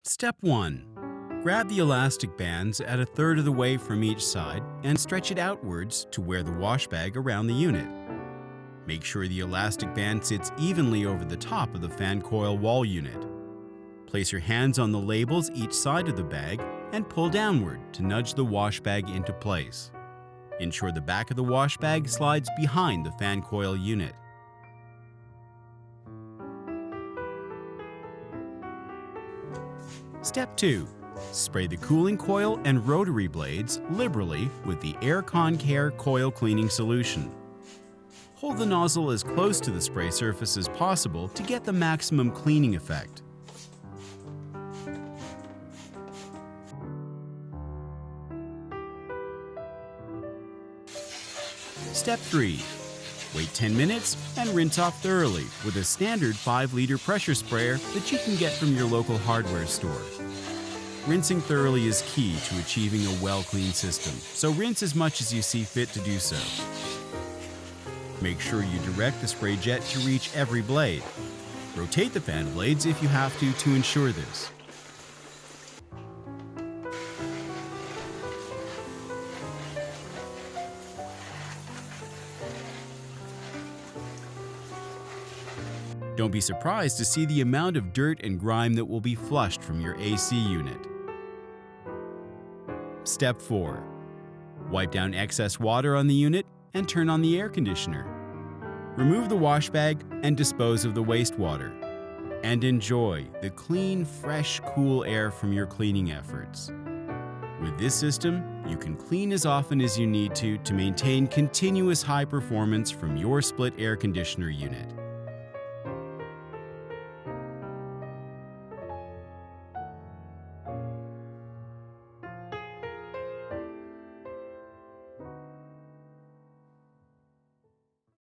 Step 1. Grab the elastic bands at a third of the way from each side and stretch it outwards to wear the wash bag around the unit. Make sure the elastic band sits evenly over the top of the fan coil wall unit. Place your hands on the labels each side of the bag and pull downward to nudge the wash bag into place. Ensure the back of the wash bag slides behind the fan coil unit. Step 2. Spray the cooling coil and rotary blades liberally with the AIRCONcare coil cleaning solution. Hold the nozzle as close to the spray surface as possible to get the maximum cleaning effect. Step 3. Wait 10 minutes and rinse off thoroughly with a standard 5-liter pressure sprayer that you can get from your local hardware store. Rinsing thoroughly is key to achieving a well-cleaned system, so rinse as much as you see fit to do so. Make sure you direct the spray jet to reach every blade. Rotate the fan blades if you have to ensure this. Don't be surprised to see the amount of dirt and grime that will be flushed from your AC unit. Step 4. Wipe down excess water on the unit and turn on the air conditioner. Remove the wash bag and dispose of the wastewater. And enjoy the clean, fresh, cool air from your cleaning efforts. With this system, you can clean as often as you need to maintain continuous high performance from your split air conditioner unit.